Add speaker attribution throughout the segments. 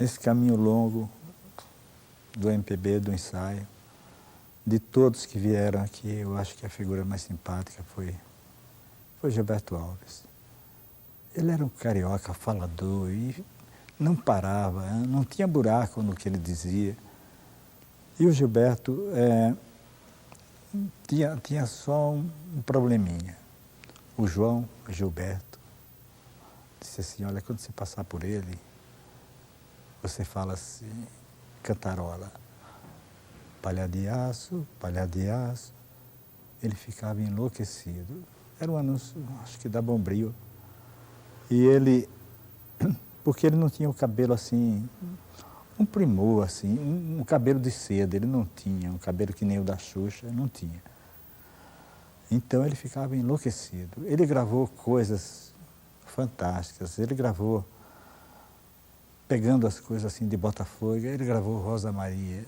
Speaker 1: nesse caminho longo do MPB, do ensaio, de todos que vieram aqui, eu acho que a figura mais simpática foi Gilberto Alves. Ele era um carioca falador e não parava, não tinha buraco no que ele dizia. E o Gilberto tinha só um probleminha. O João Gilberto disse assim, olha, quando você passar por ele, você fala assim, cantarola, palha de aço, palha de aço. Ele ficava enlouquecido. Era um anúncio, acho que da Bombril. E ele, porque ele não tinha o cabelo assim, um primor assim, um cabelo de seda, ele não tinha, um cabelo que nem o da Xuxa, não tinha. Então ele ficava enlouquecido. Ele gravou coisas fantásticas, ele gravou, pegando as coisas assim de Botafogo, ele gravou Rosa Maria,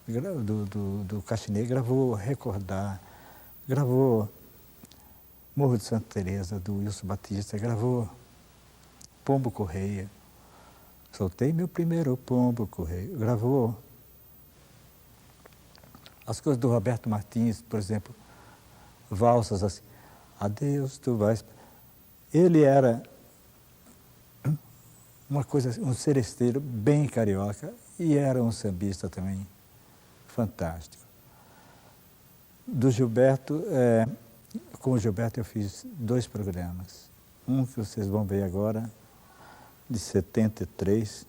Speaker 1: do Caxinê, gravou Recordar, gravou Morro de Santa Teresa, do Wilson Batista, gravou Pombo Correia. Soltei meu primeiro pombo correio. Gravou as coisas do Roberto Martins, por exemplo, valsas assim. Adeus, tu vais. Ele era uma coisa, um seresteiro bem carioca e era um sambista também fantástico. Do Gilberto, com o Gilberto eu fiz 2 programas. Um que vocês vão ver agora, de 73,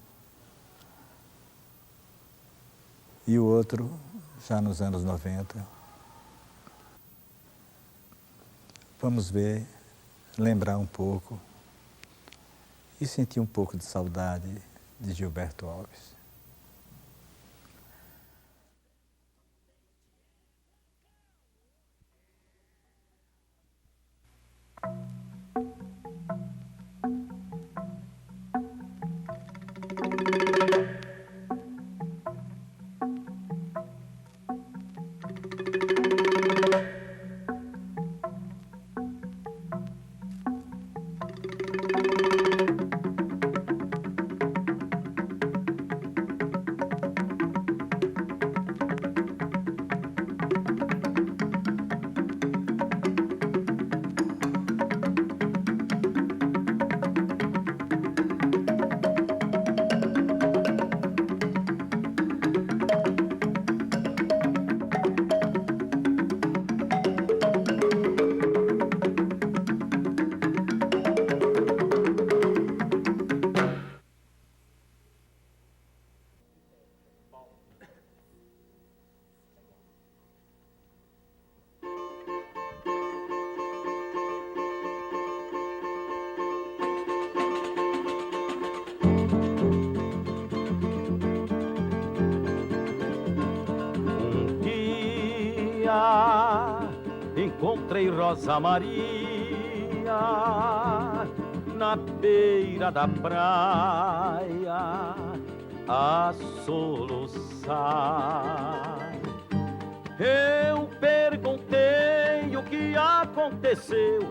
Speaker 1: e o outro já nos anos 90. Vamos ver, lembrar um pouco e sentir um pouco de saudade de Gilberto Alves.
Speaker 2: Encontrei Rosa Maria na beira da praia a soluçar. Eu perguntei o que aconteceu,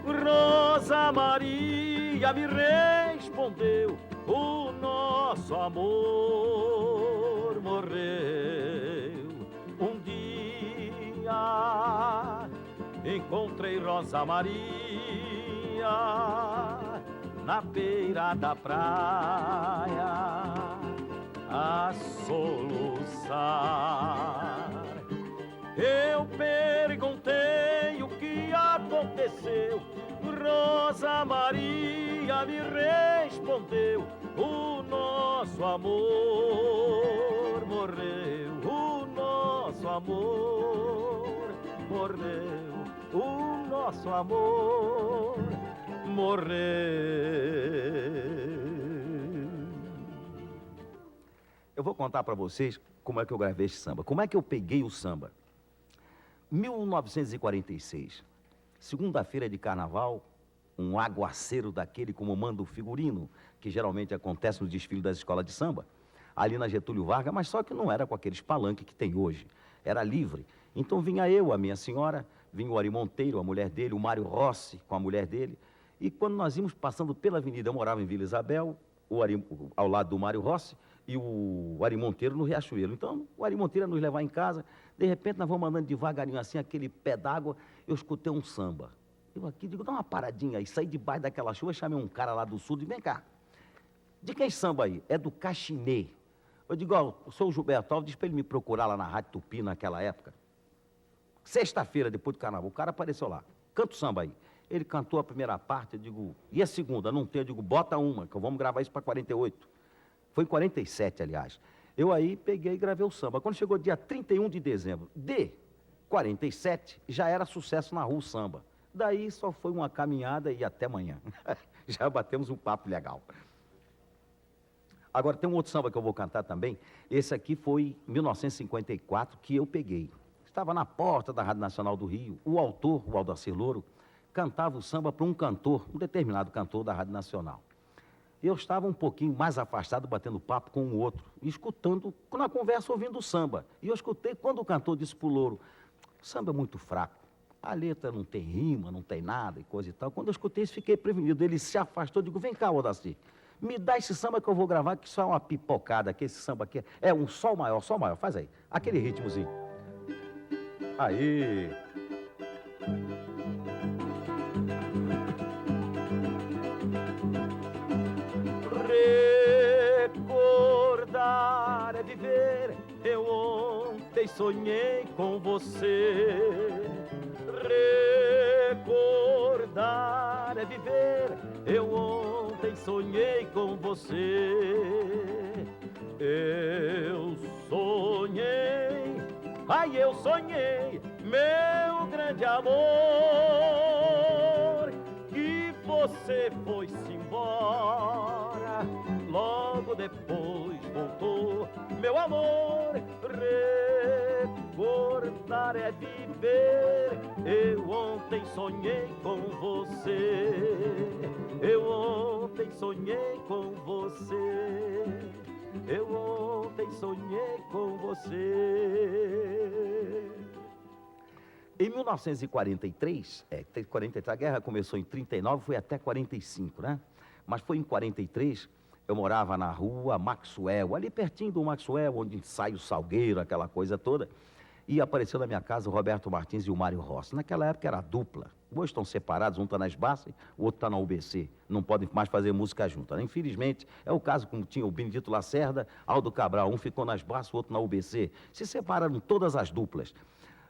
Speaker 2: Rosa Maria me respondeu, o nosso amor morreu um dia. Encontrei Rosa Maria na beira da praia a soluçar. Eu perguntei o que aconteceu, Rosa Maria me respondeu, o nosso amor morreu, o nosso amor morreu. O nosso amor morreu.
Speaker 3: Eu vou contar para vocês como é que eu gravei esse samba. Como é que eu peguei o samba? 1946, segunda-feira de carnaval, um aguaceiro daquele como manda o figurino, que geralmente acontece no desfile das escolas de samba, ali na Getúlio Vargas, mas só que não era com aqueles palanques que tem hoje, era livre. Então vinha eu, a minha senhora, vinha o Ari Monteiro, a mulher dele, o Mário Rossi com a mulher dele, e quando nós íamos passando pela avenida, eu morava em Vila Isabel, ao lado do Mário Rossi e o Ari Monteiro no Riachuelo. Então, o Ari Monteiro ia nos levar em casa, de repente nós vamos andando devagarinho assim, aquele pé d'água, eu escutei um samba. Eu aqui digo, dá uma paradinha aí, saí debaixo daquela chuva, chamei um cara lá do sul, e vem cá, de quem samba aí? É do Caxinê. Eu digo, ó, eu sou o Gilberto Alves, diz para ele me procurar lá na Rádio Tupi naquela época. Sexta-feira, depois do carnaval, o cara apareceu lá, canta o samba aí. Ele cantou a primeira parte, eu digo, e a segunda? Não tem, eu digo, bota uma, que vamos gravar isso para 48. Foi em 47, aliás. Eu aí peguei e gravei o samba. Quando chegou dia 31 de dezembro de 47, já era sucesso na rua o samba. Daí só foi uma caminhada e até amanhã. Já batemos um papo legal. Agora, tem um outro samba que eu vou cantar também. Esse aqui foi em 1954 que eu peguei. Estava na porta da Rádio Nacional do Rio. O autor, o Aldacir Louro, cantava o samba para um cantor, um determinado cantor da Rádio Nacional. Eu estava um pouquinho mais afastado, batendo papo com o outro, escutando, na conversa, ouvindo o samba. E eu escutei quando o cantor disse para o Louro, o samba é muito fraco, a letra não tem rima, não tem nada e coisa e tal. Quando eu escutei isso, fiquei prevenido. Ele se afastou, digo, vem cá, Aldacir, me dá esse samba que eu vou gravar, que só é uma pipocada, que esse samba aqui é um sol maior, faz aí, aquele ritmozinho. Aí... Recordar é viver, eu ontem sonhei com você. Recordar é viver, eu ontem sonhei com você. Eu sonhei, ai eu sonhei, meu grande amor, que você foi-se embora, logo depois voltou, meu amor. Recordar é viver, eu ontem sonhei com você, eu ontem sonhei com você, eu ontem sonhei com você. Em 1943, 43, a guerra começou em 39, foi até 45, né? Mas foi em 43, eu morava na rua Maxwell, ali pertinho do Maxwell, onde sai o Salgueiro, aquela coisa toda. E apareceu na minha casa o Roberto Martins e o Mário Rossi. Naquela época era dupla. Hoje estão separados, um está na Esbace, o outro está na UBC. Não podem mais fazer música junta, né? Infelizmente, é o caso como tinha o Benedito Lacerda, Aldo Cabral. Um ficou na Esbace, o outro na UBC. Se separaram todas as duplas.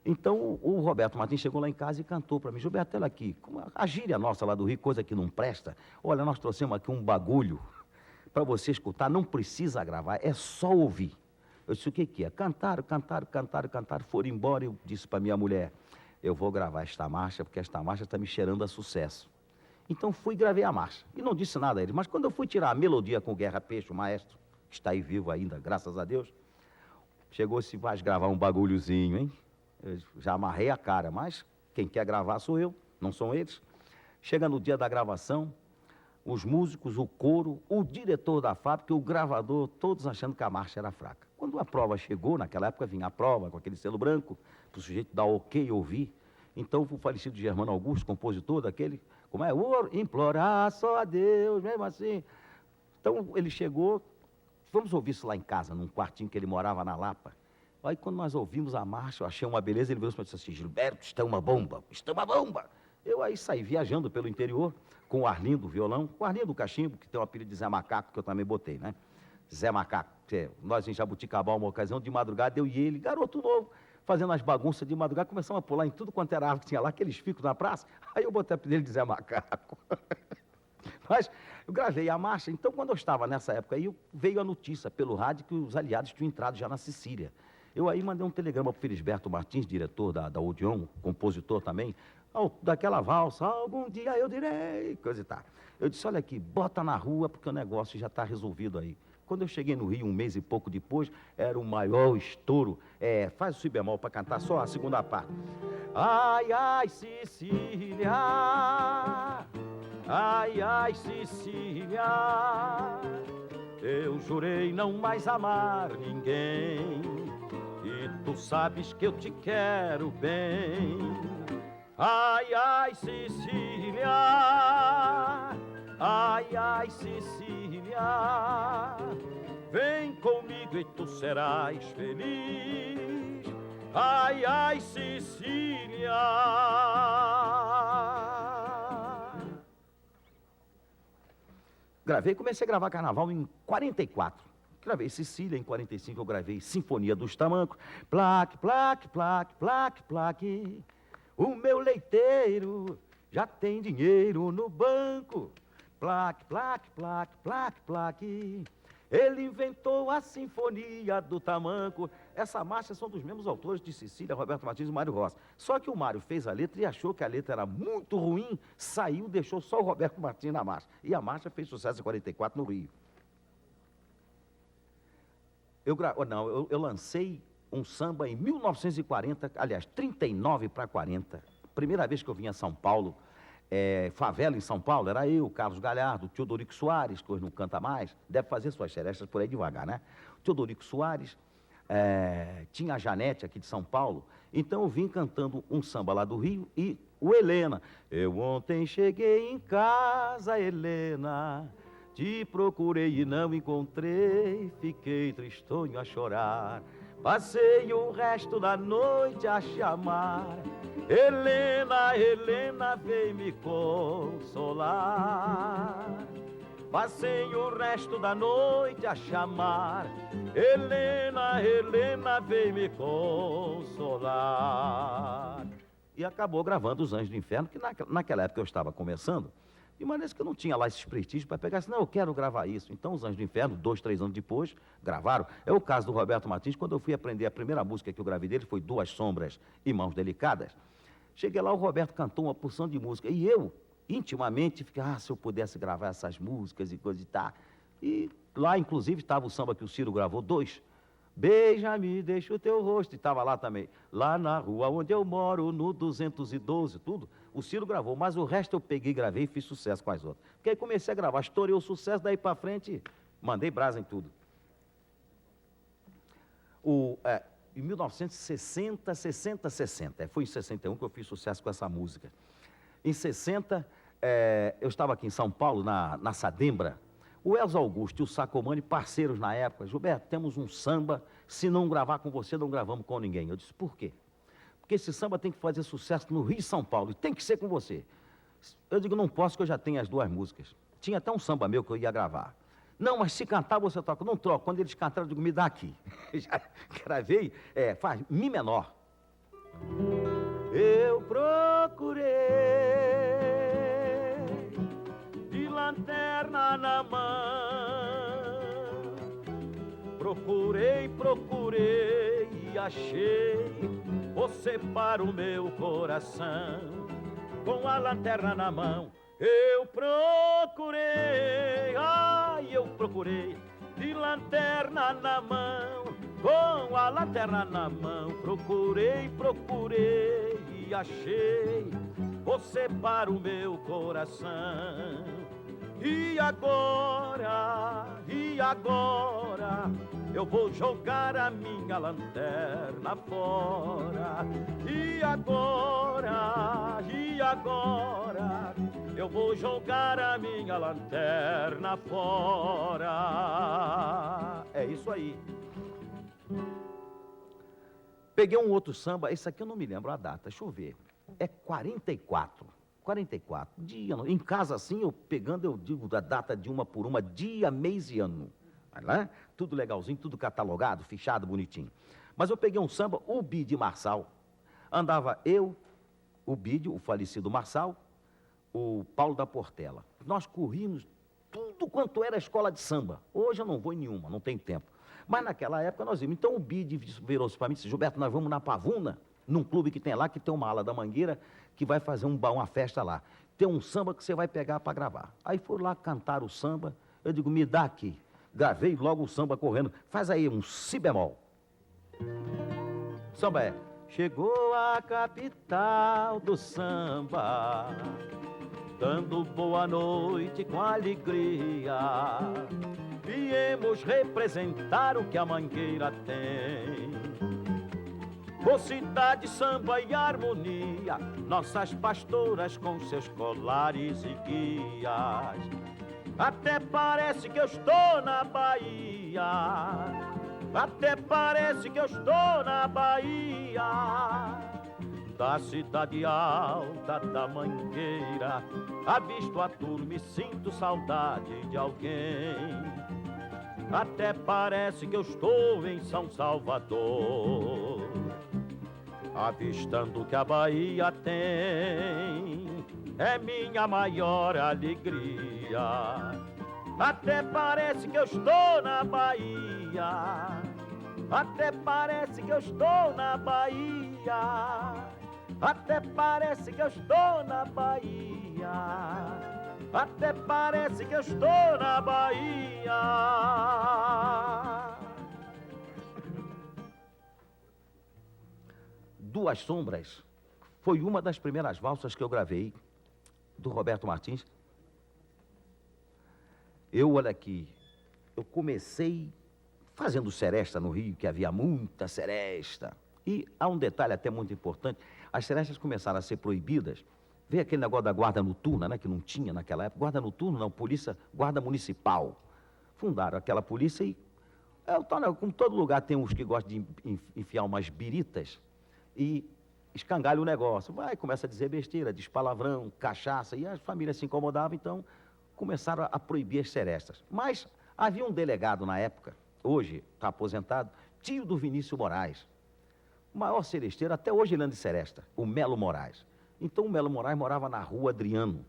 Speaker 3: Então, o Roberto Martins chegou lá em casa e cantou para mim, Gilberto, olha aqui, a gíria nossa lá do Rio, coisa que não presta, olha, nós trouxemos aqui um bagulho para você escutar, não precisa gravar, é só ouvir. Eu disse, o que que é? Cantaram, foram embora. Eu disse para minha mulher, eu vou gravar esta marcha, porque esta marcha está me cheirando a sucesso. Então fui e gravei a marcha. E não disse nada a eles, mas quando eu fui tirar a melodia com o Guerra Peixe, o maestro, que está aí vivo ainda, graças a Deus, chegou-se, vai gravar um bagulhozinho, hein? Eu já amarrei a cara, mas quem quer gravar sou eu, não são eles. Chega no dia da gravação, os músicos, o coro, o diretor da fábrica, o gravador, todos achando que a marcha era fraca. Quando a prova chegou, naquela época vinha a prova com aquele selo branco, para o sujeito dar ok e ouvir. Então o falecido Germano Augusto, compositor daquele, como é? Implorar só a Deus, mesmo assim. Então ele chegou, vamos ouvir isso lá em casa, num quartinho que ele morava na Lapa. Aí quando nós ouvimos a marcha, eu achei uma beleza, ele veio e disse assim, Gilberto, isto é uma bomba, isto é uma bomba. Eu aí saí viajando pelo interior, com o Arlindo, violão, com o Arlindo Cachimbo, que tem o apelido de Zé Macaco, que eu também botei, né? Zé Macaco, nós em Jabuticabal, uma ocasião de madrugada, eu e ele, garoto novo, fazendo as bagunças de madrugada, começamos a pular em tudo quanto era árvore que tinha lá, aqueles ficos na praça, aí eu botei o apelido de Zé Macaco. Mas eu gravei a marcha, então quando eu estava nessa época aí, veio a notícia pelo rádio que os aliados tinham entrado já na Sicília. Eu aí mandei um telegrama para o Felisberto Martins, diretor da Odeon, compositor também, daquela valsa, algum dia eu direi, coisa e tal. Eu disse, olha aqui, bota na rua, porque o negócio já está resolvido aí. Quando eu cheguei no Rio, um mês e pouco depois, era o maior estouro. Faz o si bemol para cantar só a segunda parte. Ai, ai, Sicília, ai, ai, Sicília, eu jurei não mais amar ninguém, e tu sabes que eu te quero bem. Ai, ai, Sicília, ai, ai, Sicília,
Speaker 2: Cecília, vem comigo e tu serás feliz. Ai, ai, Cecília.
Speaker 3: Comecei a gravar carnaval em 44. Gravei Cecília, em 45 eu gravei Sinfonia dos Tamancos. Plaque, plaque, plaque, plaque, plaque. O meu leiteiro já tem dinheiro no banco. Plaque, plaque, plaque, plaque, plaque. Ele inventou a Sinfonia do Tamanco. Essa marcha são dos mesmos autores de Cecília, Roberto Martins e Mário Rossi. Só que o Mário fez a letra e achou que a letra era muito ruim, saiu, deixou só o Roberto Martins na marcha. E a marcha fez sucesso em 44 no Rio. Eu lancei um samba em 1940, aliás, 39 para 40. Primeira vez que eu vim a São Paulo, favela em São Paulo, era eu, Carlos Galhardo, Teodorico Soares, que hoje não canta mais, deve fazer suas serestas por aí devagar, né? Teodorico Soares, tinha a Janete aqui de São Paulo, então eu vim cantando um samba lá do Rio e o Helena. Eu ontem cheguei em casa, Helena, te procurei e não encontrei, fiquei tristonho a chorar. Passei o resto da noite a chamar. Helena, Helena, vem me consolar. Passei o resto da noite a chamar. Helena, Helena, vem me consolar. E acabou gravando Os Anjos do Inferno, que naquela época eu estava começando, de maneira que eu não tinha lá esses prestígios para pegar assim, não, eu quero gravar isso. Então, Os Anjos do Inferno, 2, 3 anos depois, gravaram. É o caso do Roberto Martins, quando eu fui aprender a primeira música que eu gravei dele, foi Duas Sombras e Mãos Delicadas. Cheguei lá, o Roberto cantou uma porção de música, e eu, intimamente, fiquei, se eu pudesse gravar essas músicas e coisa e tal. E lá, inclusive, estava o samba que o Ciro gravou, 2. Beija-me, deixa o teu rosto, e estava lá também. Lá na rua onde eu moro, no 212, tudo. O Ciro gravou, mas o resto eu peguei, gravei e fiz sucesso com as outras. Porque aí comecei a gravar, estourei o sucesso, daí para frente, mandei brasa em tudo. Em 1960, foi em 61 que eu fiz sucesso com essa música. Em 60, eu estava aqui em São Paulo, na Sadembra. O Elza Augusto e o Sacomani, parceiros na época, Gilberto, temos um samba, se não gravar com você, não gravamos com ninguém. Eu disse, por quê? Porque esse samba tem que fazer sucesso no Rio e São Paulo, e tem que ser com você. Eu digo, não posso, que eu já tenho as 2 músicas. Tinha até um samba meu que eu ia gravar. Não, mas se cantar você toca. Não troco. Quando eles cantaram, eu digo, me dá aqui. Já gravei, faz Mi menor. Eu procurei de lanterna na mão, procurei e achei você para o meu coração. Com a lanterna na mão eu procurei de lanterna na mão. Com a lanterna na mão procurei e achei você para o meu coração. E agora eu vou jogar a minha lanterna fora. E agora eu vou jogar a minha lanterna fora. É isso aí. Peguei um outro samba, esse aqui eu não me lembro a data, deixa eu ver. É 44. Dia, em casa assim, eu digo a data de uma por uma, dia, mês e ano. Né? Tudo legalzinho, tudo catalogado, fichado, bonitinho. Mas eu peguei um samba, o Bide Marçal. Andava eu, o Bide, o falecido Marçal, o Paulo da Portela. Nós corríamos tudo quanto era escola de samba. Hoje eu não vou em nenhuma, não tem tempo. Mas naquela época nós íamos. Então o Bide virou-se para mim e disse, Gilberto, nós vamos na Pavuna, num clube que tem lá, que tem uma ala da Mangueira, que vai fazer uma festa lá. Tem um samba que você vai pegar para gravar. Aí foram lá cantar o samba, eu digo, me dá aqui. Gravei logo o samba correndo. Faz aí um si bemol. O samba é: chegou a capital do samba, dando boa noite com alegria. Viemos representar o que a Mangueira tem. Mocidade, samba e harmonia, nossas pastoras com seus colares e guias.
Speaker 2: Até parece que eu estou na Bahia. Até parece que eu estou na Bahia. Da cidade alta da Mangueira, avisto a turma e sinto saudade de alguém. Até parece que eu estou em São Salvador, avistando que a Bahia tem, é minha maior alegria. Até parece que eu estou na Bahia. Até parece que eu estou na Bahia. Até parece que eu estou na Bahia. Até parece que eu estou na Bahia.
Speaker 3: Duas Sombras foi uma das primeiras valsas que eu gravei, do Roberto Martins. Olha aqui, eu comecei fazendo seresta no Rio, que havia muita seresta. E há um detalhe até muito importante, as serestas começaram a ser proibidas. Veio aquele negócio da guarda noturna, né, que não tinha naquela época. Guarda noturna não, polícia, guarda municipal. Fundaram aquela polícia e, como todo lugar tem uns que gostam de enfiar umas biritas e escangalha o negócio. Vai, começa a dizer besteira, diz palavrão, cachaça, e as famílias se incomodavam, então começaram a proibir as serestas. Mas havia um delegado na época, hoje está aposentado, tio do Vinícius Moraes, o maior seresteiro, até hoje ele anda de seresta, o Melo Moraes. Então o Melo Moraes morava na Rua Adriano.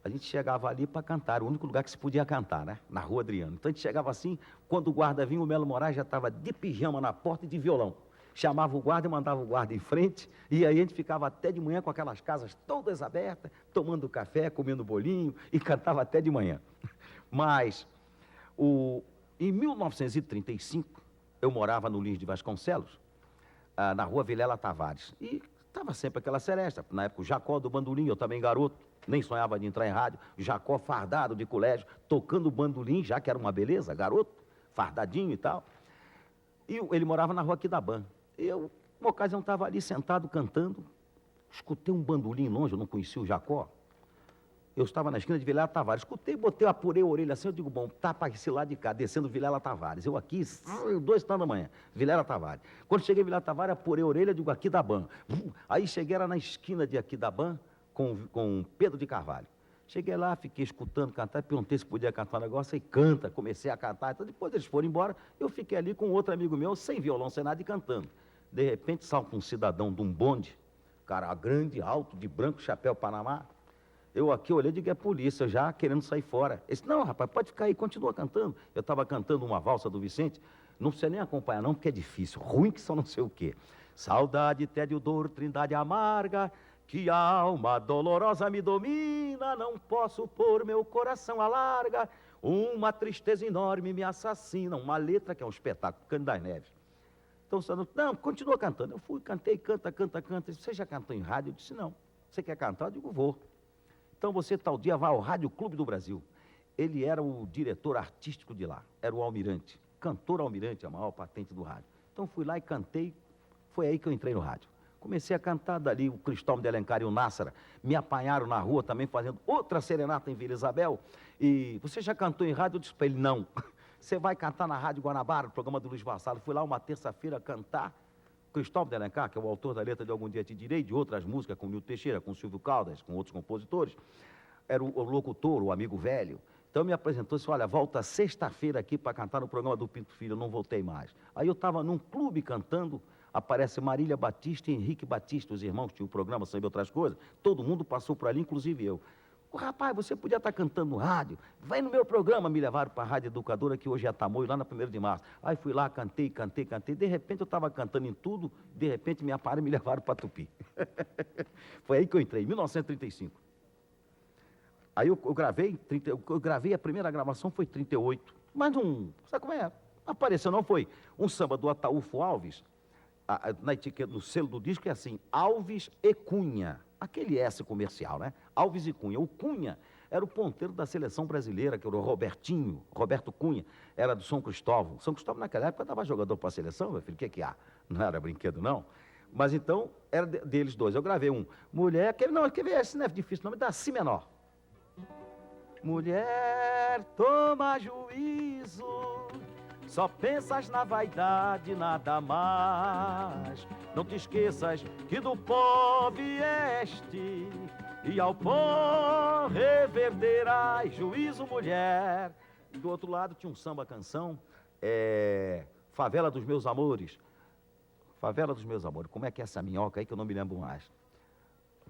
Speaker 3: A gente chegava ali para cantar, o único lugar que se podia cantar, né? Na Rua Adriano. Então a gente chegava assim, quando o guarda vinha, o Melo Moraes já estava de pijama na porta e de violão. Chamava o guarda e mandava o guarda em frente, e aí a gente ficava até de manhã com aquelas casas todas abertas, tomando café, comendo bolinho, e cantava até de manhã. Mas, em 1935, eu morava no Lins de Vasconcelos, na Rua Vilela Tavares, e estava sempre aquela seresta. Na época, o Jacó do bandolim, eu também garoto, nem sonhava de entrar em rádio, Jacó fardado de colégio, tocando bandolim, já que era uma beleza, garoto, fardadinho e tal. E ele morava na Rua Aquidabã. Eu, uma ocasião, estava ali sentado cantando, escutei um bandolim longe, eu não conhecia o Jacó. Eu estava na esquina de Vilela Tavares, escutei, apurei a orelha assim, eu digo, bom, tá para esse lado de cá, descendo Vilela Tavares. Eu aqui, 2h da manhã, Vilela Tavares. Quando cheguei em Vilela Tavares, apurei a orelha, digo, Aquidabã. Aí cheguei lá na esquina de Aquidabã com Pedro de Carvalho. Cheguei lá, fiquei escutando cantar, perguntei se podia cantar um negócio, aí canta, comecei a cantar. Então, depois eles foram embora, eu fiquei ali com outro amigo meu, sem violão, sem nada, e cantando. De repente, salta um cidadão de um bonde, cara grande, alto, de branco, chapéu Panamá. Eu aqui olhei e digo, é polícia, já querendo sair fora. Ele disse, não, rapaz, pode ficar aí, continua cantando. Eu estava cantando uma valsa do Vicente, não precisa nem acompanhar não, porque é difícil, ruim que só não sei o quê. Saudade, tédio, dor, trindade amarga, que a alma dolorosa me domina, não posso pôr meu coração à larga, uma tristeza enorme me assassina. Uma letra que é um espetáculo, Cândido das Neves. Então, não, continua cantando. Eu fui, cantei, canta. Ele disse, você já cantou em rádio? Eu disse, não. Você quer cantar? Eu digo, vou. Então você tal dia vai ao Rádio Clube do Brasil. Ele era o diretor artístico de lá, era o Almirante, cantor Almirante, a maior patente do rádio. Então fui lá e cantei, foi aí que eu entrei no rádio. Comecei a cantar dali, o Cristóvão de Alencar e o Nássara me apanharam na rua também fazendo outra serenata em Vila Isabel. E você já cantou em rádio? Eu disse para ele, não. Você vai cantar na Rádio Guanabara, no programa do Luiz Vassalo. Fui lá uma terça-feira cantar. Cristóvão de Alencar, que é o autor da letra de Algum Dia Te Direi, de outras músicas, com Nilton Teixeira, com Silvio Caldas, com outros compositores, era o locutor, o amigo velho. Então me apresentou e disse, olha, volta sexta-feira aqui para cantar no programa do Pinto Filho, eu não voltei mais. Aí eu estava num clube cantando, aparece Marília Batista e Henrique Batista, os irmãos que tinham o programa, sabe outras coisas, todo mundo passou por ali, inclusive eu. Rapaz, você podia estar cantando no rádio, vai no meu programa, me levaram para a Rádio Educadora, que hoje é Tamoio, lá na 1º de março. Aí fui lá, cantei, de repente eu estava cantando em tudo, de repente me apararam e me levaram para Tupi. Foi aí que eu entrei, em 1935. Aí eu gravei, a primeira gravação foi em 38, mas não, sabe como é? Apareceu, não foi? Um samba do Ataúfo Alves, na etiqueta, no selo do disco é assim, Alves e Cunha. Aquele S comercial, né? Alves e Cunha. O Cunha era o ponteiro da seleção brasileira, que era o Roberto Cunha, era do São Cristóvão. São Cristóvão naquela época dava jogador para a seleção, meu filho, o que há? Não era brinquedo, não. Mas então, era deles dois. Eu gravei um. Mulher, quer ver esse não é difícil, o nome da Si menor. Mulher, toma juízo, só pensas na vaidade, nada mais. Não te esqueças que do pó vieste e ao pó reverterás. Juízo, mulher. Do outro lado tinha um samba canção, Favela dos Meus Amores. Favela dos Meus Amores. Como é que é essa minhoca aí que eu não me lembro mais?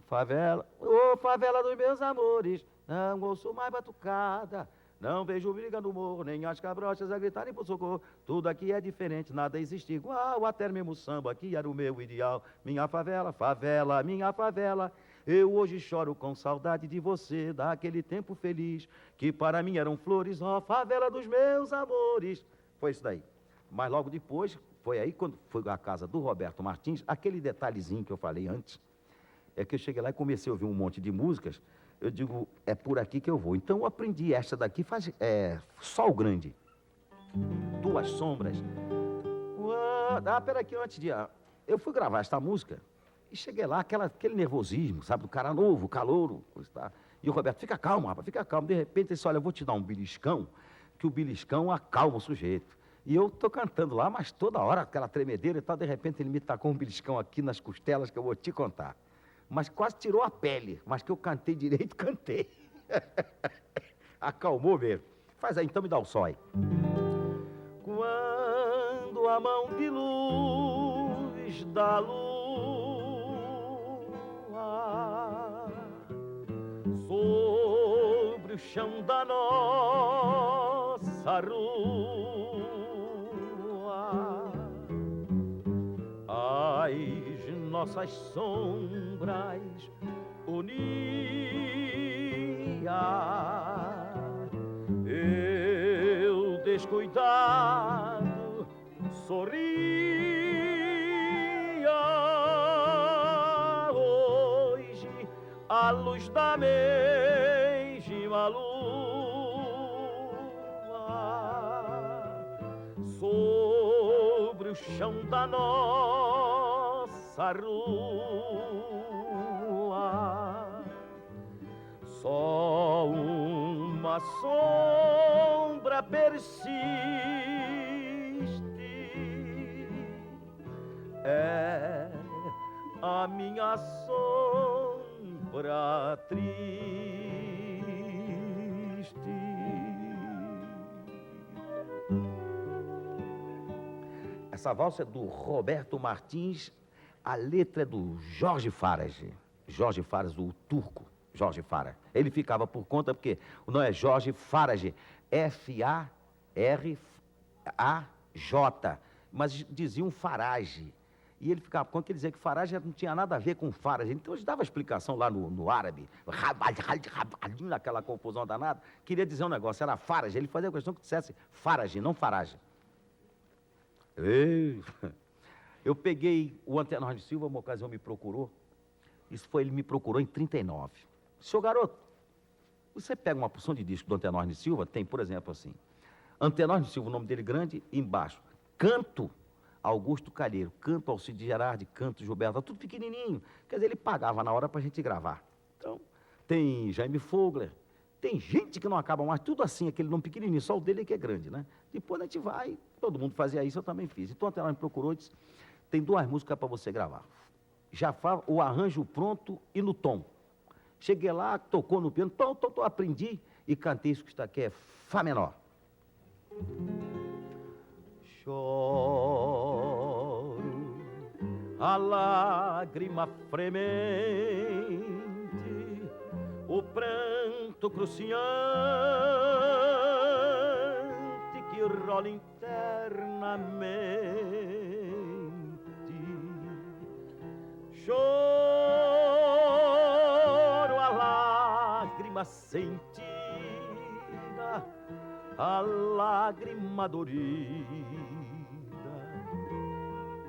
Speaker 3: Favela, ô favela dos meus amores, não ouço mais batucada, não vejo briga no morro, nem as cabrochas a gritarem por socorro. Tudo aqui é diferente, nada existe igual, até mesmo o samba aqui era o meu ideal. Minha favela, favela, minha favela, eu hoje choro com saudade de você, daquele tempo feliz, que para mim eram flores, ó favela dos meus amores. Foi isso daí. Mas logo depois, foi aí quando foi à casa do Roberto Martins, aquele detalhezinho que eu falei antes, é que eu cheguei lá e comecei a ouvir um monte de músicas, eu digo, é por aqui que eu vou. Então eu aprendi esta daqui, faz Sol Grande, Duas Sombras. Peraí, aqui antes de... eu fui gravar esta música e cheguei lá, aquele nervosismo, sabe, do cara novo, calouro, tá? E o Roberto, fica calmo, rapaz, fica calmo. De repente ele disse, olha, eu vou te dar um beliscão, que o beliscão acalma o sujeito. E eu tô cantando lá, mas toda hora, aquela tremedeira e tal, de repente ele me tacou um beliscão aqui nas costelas que eu vou te contar. Mas quase tirou a pele, mas que eu cantei direito, cantei. Acalmou mesmo. Faz aí, então me dá o sol aí. Quando a mão de luz da lua sobre o chão da nossa rua, as nossas sombras unia, eu descuidado sorria. Hoje a luz da mesma lua sobre o chão da nossa rua, só uma sombra persiste, é a minha sombra triste. Essa valsa é do Roberto Martins, a letra é do Jorge Farage. Jorge Farage, o turco, Jorge Farage. Ele ficava por conta, porque o nome é Jorge Farage, F-A-R-A-J, mas diziam Farage. E ele ficava por conta que dizia que Farage não tinha nada a ver com Farage. Então ele dava explicação lá no árabe, naquela confusão danada, queria dizer um negócio, era Farage. Ele fazia a questão que dissesse Farage, não Farage. Eu peguei o Antenor de Silva, uma ocasião me procurou. Ele me procurou em 39. Senhor garoto, você pega uma porção de disco do Antenor de Silva, tem, por exemplo, assim, Antenor de Silva, o nome dele grande, embaixo, Canto Augusto Calheiro, Canto Alcide Gerardi, Canto Gilberto, tudo pequenininho. Quer dizer, ele pagava na hora pra gente gravar. Então, tem Jaime Fogler, tem gente que não acaba mais, tudo assim, aquele nome pequenininho, só o dele é que é grande, né? Depois a gente vai, todo mundo fazia isso, eu também fiz. Então, até lá me procurou e disse, tem 2 músicas para você gravar. Já faz o arranjo pronto e no tom. Cheguei lá, tocou no piano, aprendi e cantei isso que está aqui, é Fá menor. Choro a lágrima fremente, o pranto cruciante que rola internamente. Choro a lágrima sentida, a lágrima dorida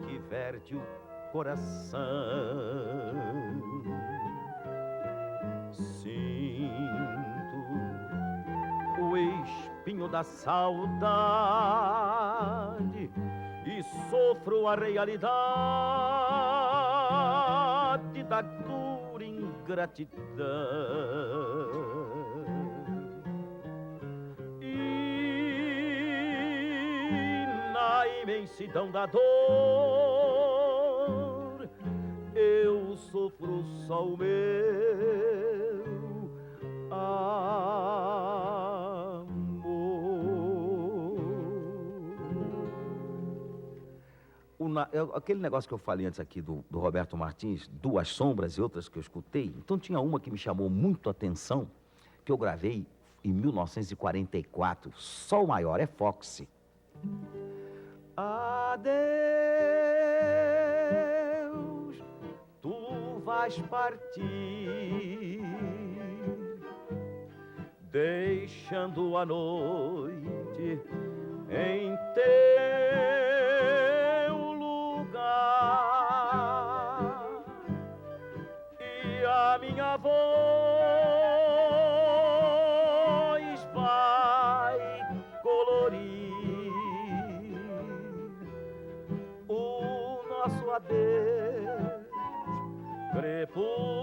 Speaker 3: que verte o coração. Sinto o espinho da saudade e sofro a realidade da dura ingratidão.
Speaker 2: imensidão da dor, eu sofro só o meu amor.
Speaker 3: Aquele negócio que eu falei antes aqui do Roberto Martins, Duas Sombras e outras que eu escutei, então tinha uma que me chamou muito a atenção, que eu gravei em 1944, Sol Maior, é Foxy.
Speaker 2: Adeus, tu vais partir, deixando a noite em teu lugar, e a minha voz vai colorir o nosso adeus crepuscular.